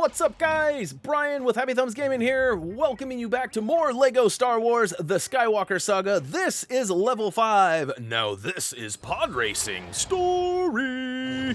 What's up, guys? Brian with HappyThumbsGaming here, welcoming you back to more LEGO Star Wars The Skywalker Saga. This is level 5. Now this is Podracing story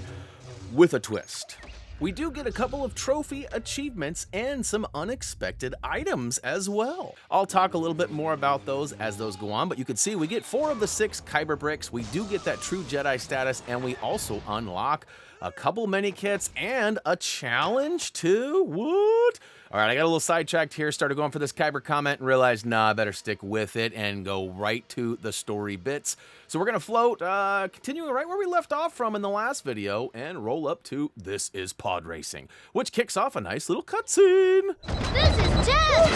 with a twist. We do get a couple of trophy achievements and some unexpected items as well. I'll talk a little bit more about those as those go on, but you can see we get 4 of the 6 Kyber bricks. We do get that true Jedi status, and we also unlock a couple mini kits and a challenge too. What? All right, I got a little sidetracked here, started going for this Kyber comment and realized, nah, I better stick with it and go right to the story bits. So we're gonna float, continuing right where we left off from in the last video and roll up to This is Podracing, which kicks off a nice little cutscene. This is Jess!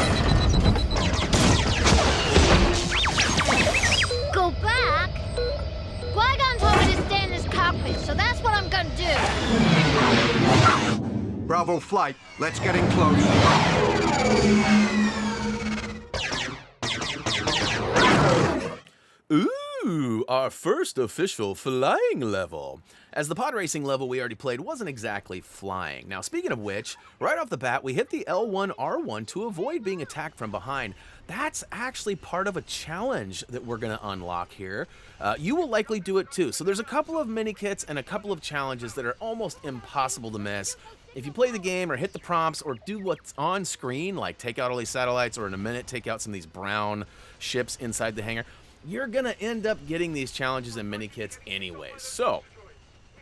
Go back? Qui-Gon told me to stay in this cockpit, so that's what I'm gonna do. Bravo flight, let's get in close. Ooh, our first official flying level. As the pod racing level we already played wasn't exactly flying. Now, speaking of which, right off the bat, we hit the L1R1 to avoid being attacked from behind. That's actually part of a challenge that we're going to unlock here. You will likely do it too. So there's a couple of mini kits and a couple of challenges that are almost impossible to miss. If you play the game or hit the prompts or do what's on screen, like take out all these satellites or in a minute take out some of these brown ships inside the hangar, you're going to end up getting these challenges and mini kits anyways. So,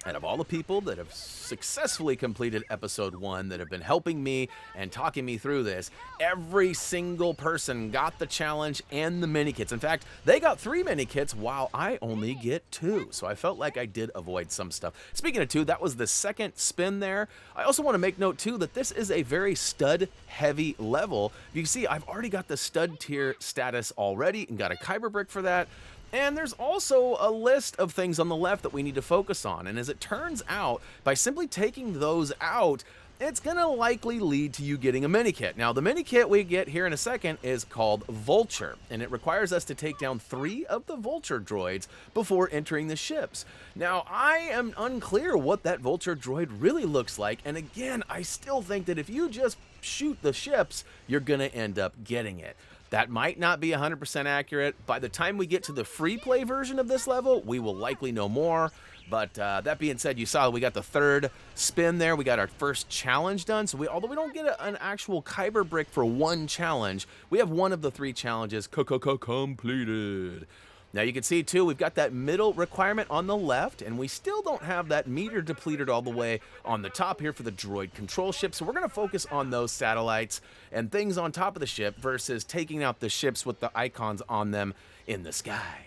out of all the people that have successfully completed episode 1 that have been helping me and talking me through this, every single person got the challenge and the mini kits. In fact, they got 3 mini kits while I only get 2. So I felt like I did avoid some stuff. Speaking of 2, that was the second spin there. I also want to make note too that this is a very stud heavy level. You can see I've already got the stud tier status already and got a Kyber brick for that. And there's also a list of things on the left that we need to focus on. And as it turns out, by simply taking those out, it's gonna likely lead to you getting a mini kit. Now, the mini kit we get here in a second is called Vulture, and it requires us to take down 3 of the Vulture droids before entering the ships. Now, I am unclear what that Vulture droid really looks like, and again, I still think that if you just shoot the ships, you're gonna end up getting it. That might not be 100% accurate. By the time we get to the free play version of this level, we will likely know more. But that being said, you saw we got the 3rd spin there. We got our first challenge done. So although we don't get an actual Kyber brick for 1 challenge, we have 1 of the 3 challenges completed. Now you can see too, we've got that middle requirement on the left, and we still don't have that meter depleted all the way on the top here for the droid control ship. So we're gonna focus on those satellites and things on top of the ship versus taking out the ships with the icons on them in the sky.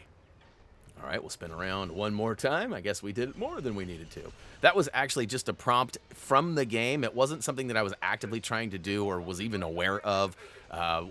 All right, we'll spin around one more time. I guess we did it more than we needed to. That was actually just a prompt from the game. It wasn't something that I was actively trying to do or was even aware of.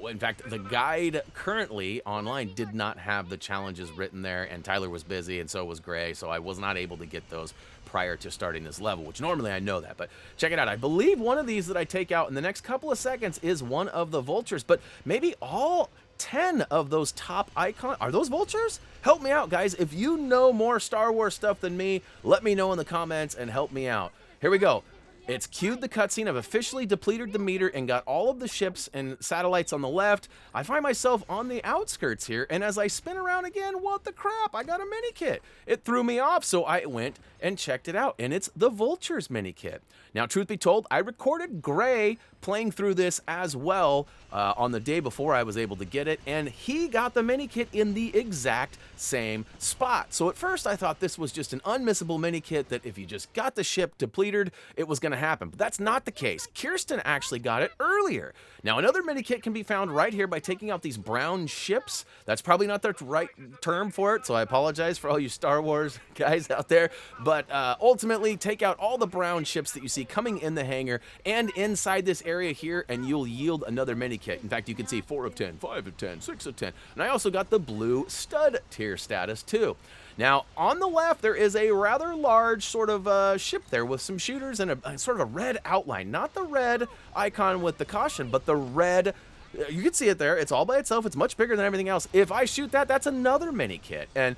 In fact, the guide currently online did not have the challenges written there, and Tyler was busy, and so was Gray, so I was not able to get those prior to starting this level, which normally I know that, but check it out. I believe one of these that I take out in the next couple of seconds is one of the vultures, but maybe all 10 of those top icons. Are those vultures? Help me out, guys. If you know more Star Wars stuff than me, let me know in the comments and help me out. Here we go. It's cued the cutscene. I've officially depleted the meter and got all of the ships and satellites on the left. I find myself on the outskirts here, and as I spin around again, what the crap? I got a mini kit. It threw me off, so I went and checked it out, and it's the Vultures mini kit. Now, truth be told, I recorded Gray playing through this as well on the day before I was able to get it, and he got the mini kit in the exact same spot. So at first I thought this was just an unmissable mini kit that if you just got the ship depleted, it was going to happen. But that's not the case. Kirsten actually got it earlier. Now, another mini kit can be found right here by taking out these brown ships. That's probably not the right term for it, so I apologize for all you Star Wars guys out there. But ultimately, take out all the brown ships that you see coming in the hangar and inside this area here, and you'll yield another mini kit. In fact, you can see 4 of 10, 5 of 10, 6 of 10. And I also got the blue stud tier status too. Now, on the left, there is a rather large sort of ship there with some shooters and a sort of a red outline. Not the red icon with the caution, but the red. You can see it there. It's all by itself. It's much bigger than everything else. If I shoot that, that's another mini kit. And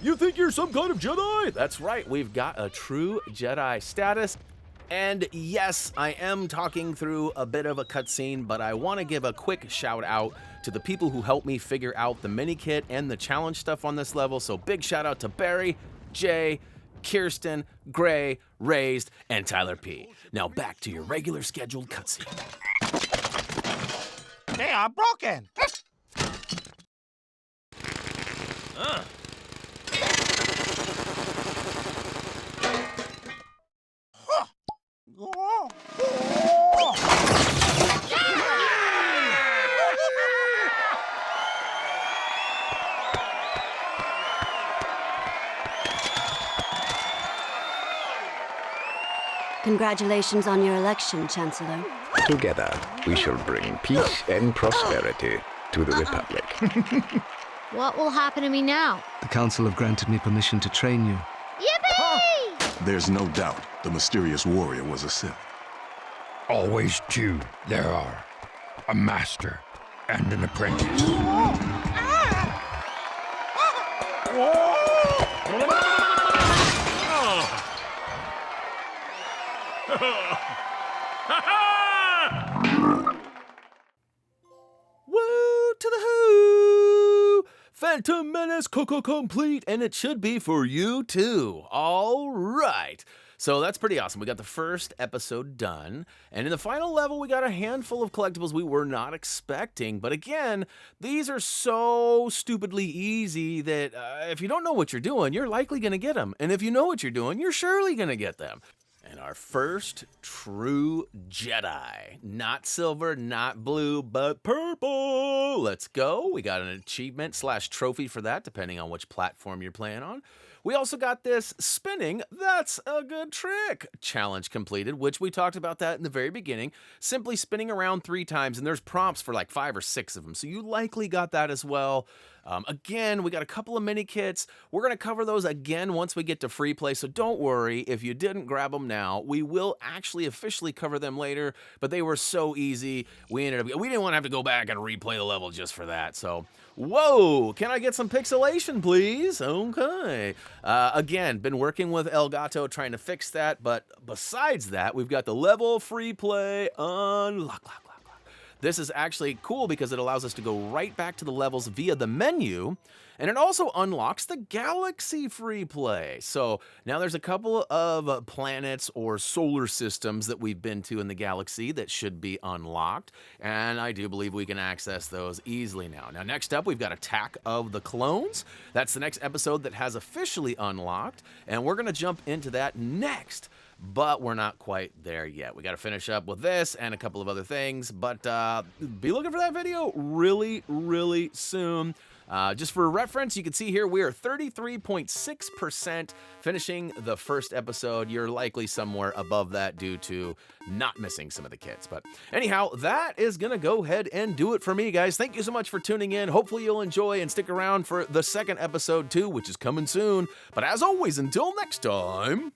you think you're some kind of Jedi? That's right. We've got a true Jedi status. And yes, I am talking through a bit of a cutscene, but I want to give a quick shout out to the people who helped me figure out the Minikit and the challenge stuff on this level. So big shout out to Barry, Jay, Kirsten, Gray, Raised, and Tyler P. Now back to your regular scheduled cutscene. They are broken. Congratulations on your election, Chancellor. Together, we shall bring peace and prosperity to the Republic. What will happen to me now? The Council have granted me permission to train you. Yippee! There's no doubt the mysterious warrior was a Sith. Always two there are. A master and an apprentice. Woo to the who! Phantom Menace Coco complete, and it should be for you too. All right. So that's pretty awesome. We got the first episode done, and in the final level, we got a handful of collectibles we were not expecting. But again, these are so stupidly easy that if you don't know what you're doing, you're likely going to get them. And if you know what you're doing, you're surely going to get them. And our first true Jedi. Not silver, not blue, but purple. Let's go. We got an achievement / trophy for that, depending on which platform you're playing on. We also got this spinning, that's a good trick challenge completed, which we talked about that in the very beginning. Simply spinning around 3 times, and there's prompts for like 5 or 6 of them. So you likely got that as well. Again, we got a couple of mini kits. We're going to cover those again once we get to free play, so don't worry if you didn't grab them now. We will actually officially cover them later, but they were so easy. We didn't want to have to go back and replay the level just for that. So, whoa, can I get some pixelation, please? Okay. Again, been working with Elgato trying to fix that, but besides that, we've got the level free play unlock. This is actually cool because it allows us to go right back to the levels via the menu, and it also unlocks the Galaxy free play. So now there's a couple of planets or solar systems that we've been to in the Galaxy that should be unlocked, and I do believe we can access those easily now. Now next up, we've got Attack of the Clones. That's the next episode that has officially unlocked, and we're going to jump into that next. But we're not quite there yet. We got to finish up with this and a couple of other things, but be looking for that video really, really soon. Just for reference, you can see here we are 33.6% finishing the first episode. You're likely somewhere above that due to not missing some of the kits. But anyhow, that is going to go ahead and do it for me, guys. Thank you so much for tuning in. Hopefully you'll enjoy and stick around for the second episode too, which is coming soon. But as always, until next time...